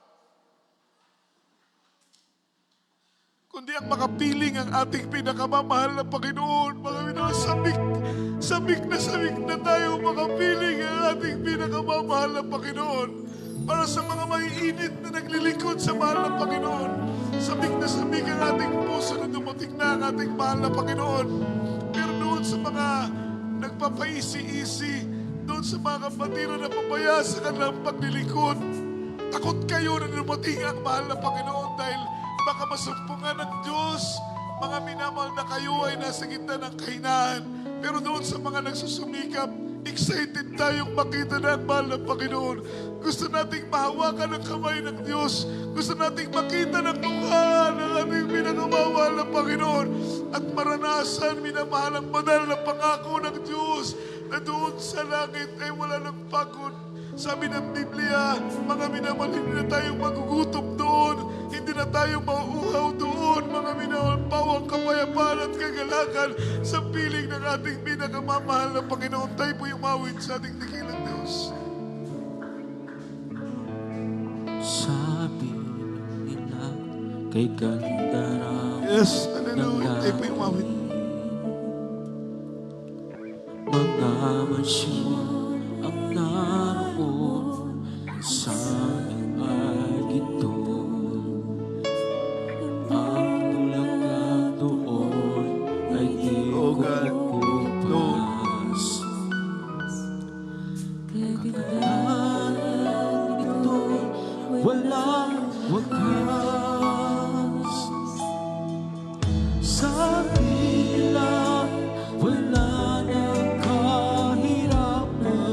Kundi ang makapiling ang ating pinakamamahal na Panginoon. Mga minamahal, sabik na tayo makapiling ang ating pinakamamahal na Panginoon. Para sa mga maiinit na naglilingkod sa mahal na Panginoon. Sabik ang ating puso na dumating na ang ating mahal na Panginoon. Pero doon sa mga nagpapaisi-isi, doon sa mga kapatiran na papaya sa kanilang paglilingkod, takot kayo na dumating ang mahal na Panginoon dahil baka masumpungan ng Diyos. Mga minamahal na kayo ay nasa gitna ng kahinaan. Pero doon sa mga nagsusumikap, excited tayong makita na ang mahal na Panginoon. Gusto nating mahawakan ang kamay ng Diyos. Gusto nating makita ng mukha ng ating pinakamamahal na Panginoon. At maranasan, minamahal ang banal na pangako ng Diyos na doon sa langit ay wala ng pagod. Sabi ng Biblia, mga minamahal, hindi na tayo magugutom doon. Hindi na tayo mauuhaw doon. Mga minamahal, pawang kapayapaan at kagalakan sa piling ng ating pinakamamahal na Panginoon. Tayo po yung mawin sa ating dakilang Diyos. Sabi nila kay ganda raw Yes, hallelujah. Tayo po yung mawin. mga mansyon ang naroon sa aming agito. Ang tulakang doon ay di ko makupas. Kagandahan ito walang wakas. Sabi nila wala nang kahirapan.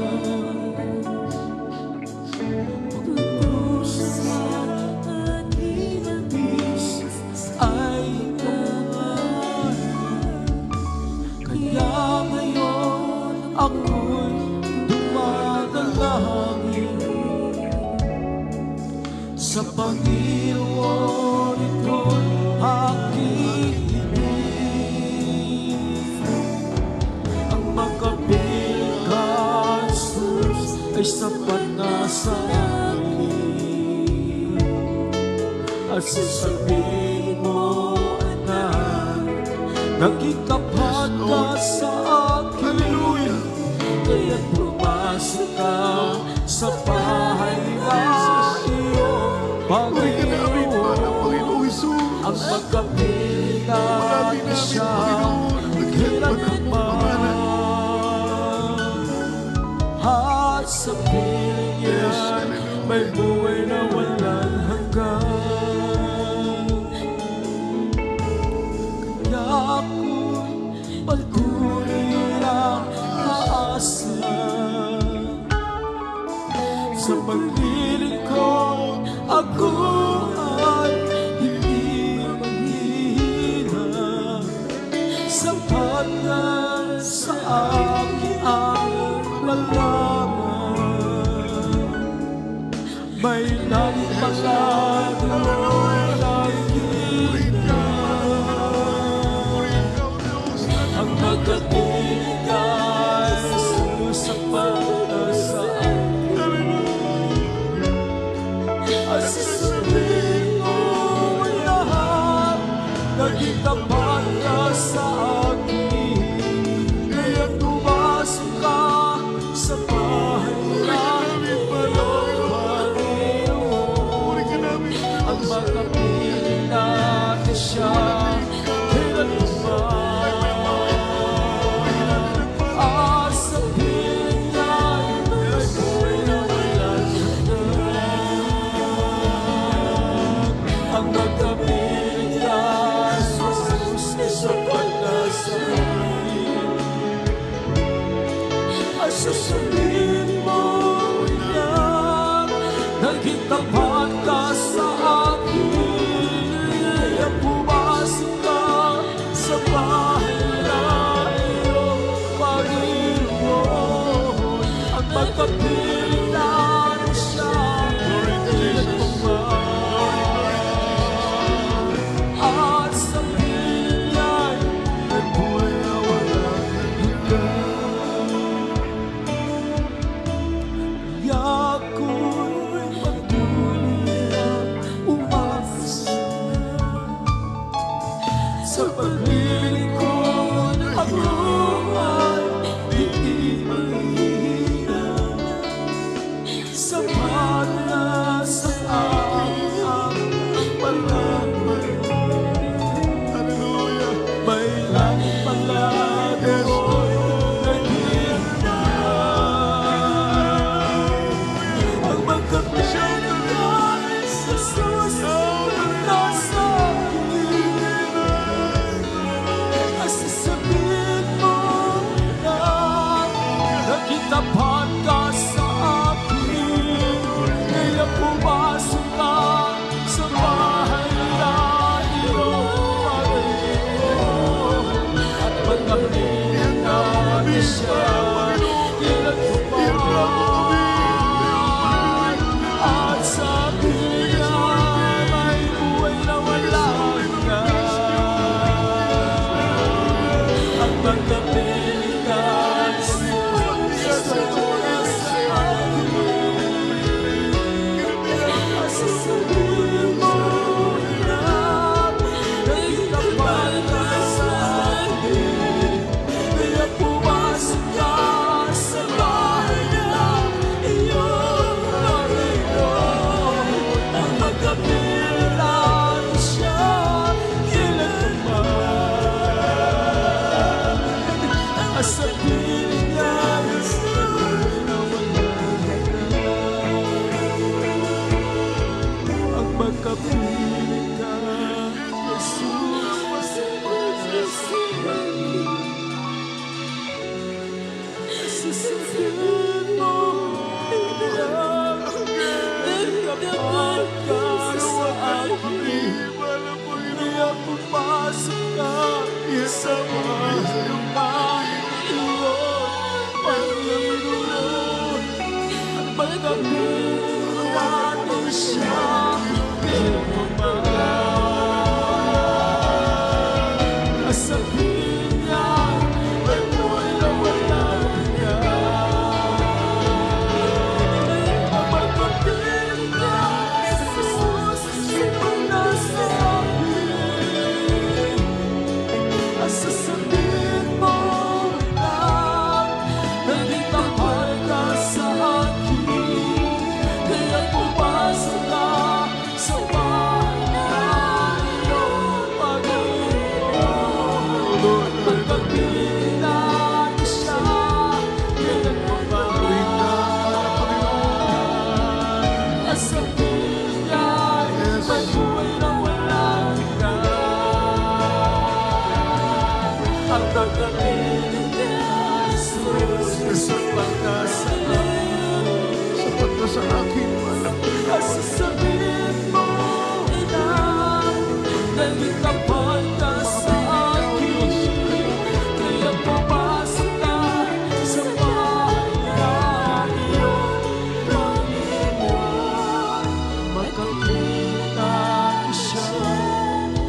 sa akin. At sasabihin mo, anak, naging tapat ka sa akin. Kaya't pumasok ka sa bahay na iyong Panginoon. Ang magkapiling natin siya, kailanman. At sa piling niya, may buhay na walang hanggan. Kaya ako'y patuloy ang aasa sa paglilingkod. Ako ay hindi maghihina, sapat na sa akin ang malaman. May nagpalado ng gina, ang magkapiling ay susapat na sa akin. At sasabihin mo lahat, naging tapat ka sa akin. Kaya tumasok ka sa bahay namin, Panginoon. Ang makapiling natin siya, kailanman. At sa piling niya'y may buhay na walang hanggan. Ang magkapiling niya, Jesus, sapat na sa akin. At sasabihin mo na naging tapat ka sa akin. Kaya pumasok ka sa bahay na iyong Panginoon. Ang magkapiling natin siya, kailanman. At sa piling niya'y may buhay na walang hanggan. Kaya ako'y patuloy ang umasa sa paglilingkod. Ako ay hindi maghihina, sapat na sa akin ang palaman. May langit pala doon na gina, ang magkapiling ay sa susunod na sa akin. At sasabihin mo na naging tapat ka sa akin. Kaya pumasok ka sa bahay na iyong Panginoon. At magkapiling namin siya, kailanman. At sa piling niya, may buhay na walang hanggan. Ang magkapiling natin, sapat na sa akin. At sasabihin mo na naging tapat ka sa akin. Kaya pumasok ka sa bahay na iyong Panginoon. Ang magkapiling natin siya, kailanman. At sa piling niya, buhay na walang hanggan. Ang magkapiling ka, Jesus, sapat na sa akin. Sasabihin mo, ilang, nagtapat ka sa akin. Kaya pumasok ka sa bahay na iyong Panginoon. At magkapiling natin siya, kailanman. At sa piling niya, may buhay na walang hanggan. Ang sapat na sa akin. Sapat na sa akin, mahal na Panginoon. Sasabihin mo, ina, dahil kapag ka sa akin, kaya pumasok ka sa bahay na iyong Panginoon. Makakita ko siya,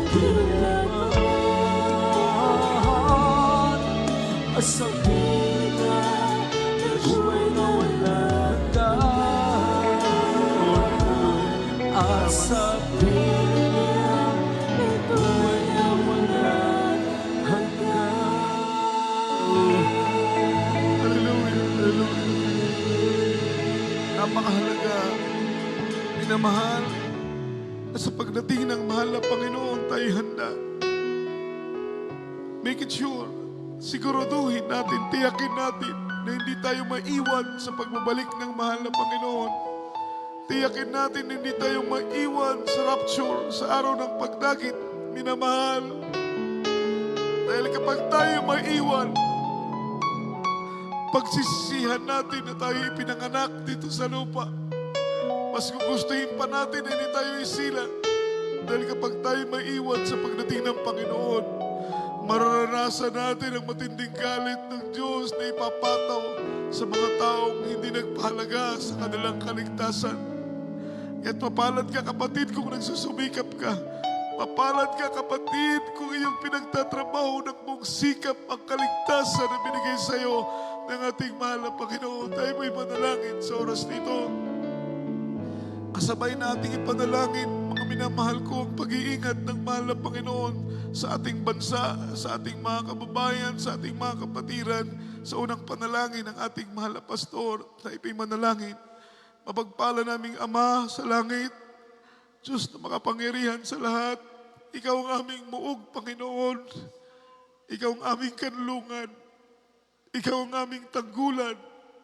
pinagmamahal. At sabihin na, buhay na walang hanggan. At sabihin niya, buhay na walang hanggan. Hallelujah, hallelujah. Napakahalaga, minamahal, na sa pagdating ng mahal na Panginoon tayo handa. Make it sure, siguraduhin natin, tiyakin natin na hindi tayo maiwan sa pagbabalik ng mahal na Panginoon. Tiyakin natin na hindi tayo maiwan sa rapture, sa araw ng pagdakit, minamahal. Dahil kapag tayo maiwan, pagsisisihan natin na tayo ipinanganak dito sa lupa. Mas gugustuhin pa natin na hindi tayo isila. Dahil kapag tayo maiwan sa pagdating ng Panginoon, mararanasan natin ang matinding galit ng Diyos na ipapataw sa mga taong hindi nagpahalaga sa kanilang kaligtasan. At mapalad ka kapatid kung nagsusumikap ka. Mapalad ka kapatid kung iyong pinagtatrabaho ng buong sikap ang kaligtasan na binigay sa iyo ng ating mahal na Panginoon. Tayo mo'y manalangin sa oras nito. Kasabay nating ipanalangin, mga minamahal ko, ang pag-iingat ng mahal na Panginoon sa ating bansa, sa ating mga kababayan, sa ating mga kapatiran. Sa unang panalangin ng ating mahal na pastor, tayo po'y manalangin. Mapagpala naming Ama sa langit, Diyos na makapangyarihan sa lahat, Ikaw ang aming muog, Panginoon. Ikaw ang aming kanlungan. Ikaw ang aming tanggulan.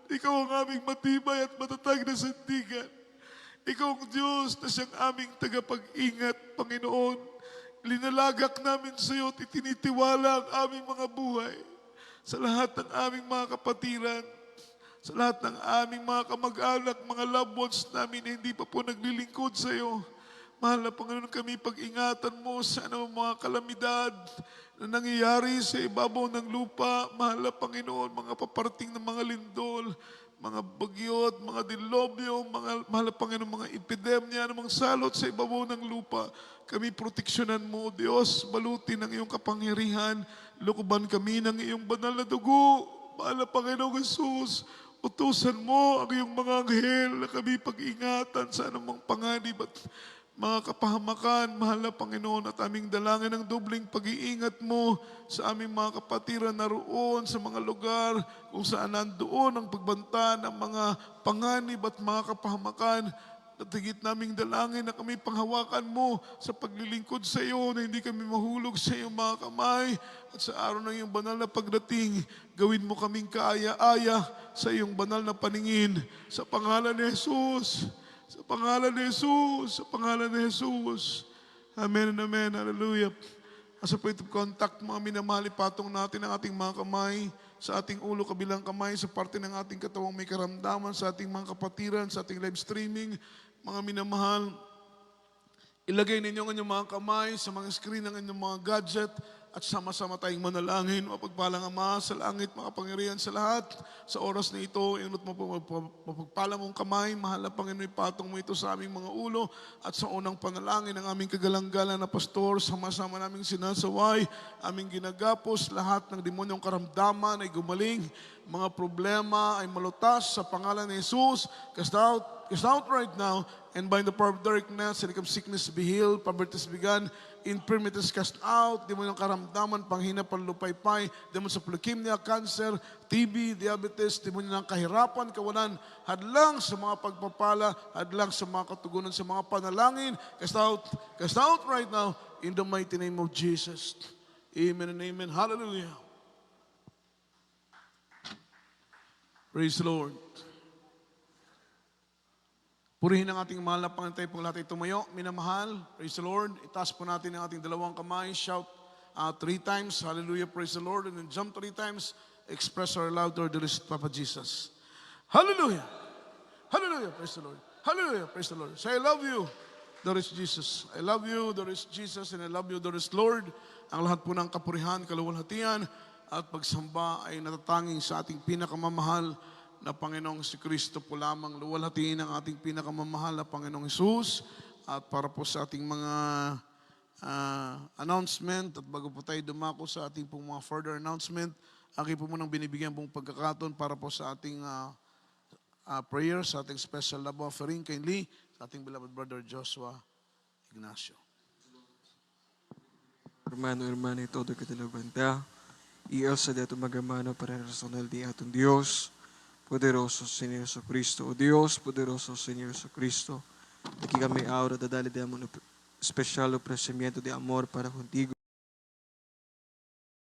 Ikaw ang aming matibay at matatag na sandigan. Ikaw ang Diyos na siyang aming tagapag-ingat, Panginoon. Linalagak namin sa iyo at itinitiwala ang aming mga buhay sa lahat ng aming mga kapatiran, sa lahat ng aming mga kamag-anak, mga loved ones namin na hindi pa po naglilingkod sa iyo. Mahal na Panginoon, kami pag-ingatan mo sa anumang mga kalamidad na nangyayari sa ibabaw ng lupa. Mahal na Panginoon, mga paparting ng mga lindol, mga bagyo at mga dilobyo, mahal na Panginoon, mga epidemya, mga salot sa ibabaw ng lupa. Kami proteksyonan mo, Diyos, balutin ang iyong kapangyarihan, lukuban kami ng iyong banal na dugo. Mahal na Panginoon Jesus, utusan mo ang iyong mga anghel na kami pag-ingatan sa anumang panganib at mga kapahamakan, mahal na Panginoon, at aming dalangin ng dobling pag-iingat mo sa aming mga kapatiran na roon sa mga lugar kung saan nandoon ang pagbanta ng mga panganib at mga kapahamakan. At higit naming dalangin na kami panghawakan mo sa paglilingkod sa iyo, na hindi kami mahulog sa iyong mga kamay. At sa araw ng iyong banal na pagdating, gawin mo kaming kaaya-aya sa iyong banal na paningin. Sa pangalan ni Jesus, sa pangalan ni Jesus, sa pangalan ni Jesus. Amen and amen. Hallelujah. As a point of contact, mga minamahal, ipatong natin ang ating mga kamay sa ating ulo, kabilang kamay, sa parte ng ating katawang may karamdaman, sa ating mga kapatiran, sa ating live streaming. Mga minamahal, ilagay ninyo ang inyong mga kamay sa mga screen ng inyong mga gadget at sama-sama tayong manalangin. Mapagpalang Ama sa langit, makapangyarihan sa lahat. Sa oras na ito, inunot mo po mapagpala mong kamay. Mahal na Panginoon, ipatong mo ito sa aming mga ulo. At sa unang panalangin ng aming kagalang-galang na pastor, sama-sama naming sinasaway, aming ginagapos, lahat ng demonyong karamdaman ay gumaling. Mga problema ay malutas sa pangalan ni Jesus. Cast out right now, and by the power of darkness, and sickness be healed, poverty is begun, infirmities cast out, demon ng karamdaman, panghina, panlupaypay, demon sa leukemia, cancer, TB, diabetes, demon ng kahirapan, kawalan, hadlang sa mga pagpapala, hadlang sa mga katugunan, sa mga panalangin, cast out right now, in the mighty name of Jesus. Amen and amen. Hallelujah. Praise the Lord. Purihin ang ating mahal na Panginoon, tayo pong lahat ay tumayo. Minamahal, praise the Lord. Itaas po natin ang ating dalawang kamay. Shout 3 times, hallelujah, praise the Lord. And then jump 3 times express our love to our dearest Papa Jesus. Hallelujah! Hallelujah! Praise the Lord. Hallelujah! Praise the Lord. Say, I love you, dearest Jesus. I love you, dearest Jesus, and I love you, dearest Lord. Ang lahat po ng kapurihan, kaluwalhatian, at pagsamba ay natatanging sa ating pinakamamahal na Panginoong si Kristo po lamang. Luwalhatiin ang ating pinakamamahal na Panginoong Hesus. At para po sa ating mga announcement, at bago po tayo dumako sa ating pong mga further announcement, aking po munang binibigyan pong pagkakataon para po sa ating prayer, sa ating special love offering kindly, sa ating beloved brother Joshua Ignacio. Hermano, hermana, y todo que te levanta, y elsa de tu magamano para el personal de aton Dios, poderoso Señor Jesucristo, o Dios, poderoso Señor Jesucristo, aquí kami aura dadali de amor, especial apreciamiento de amor para contigo.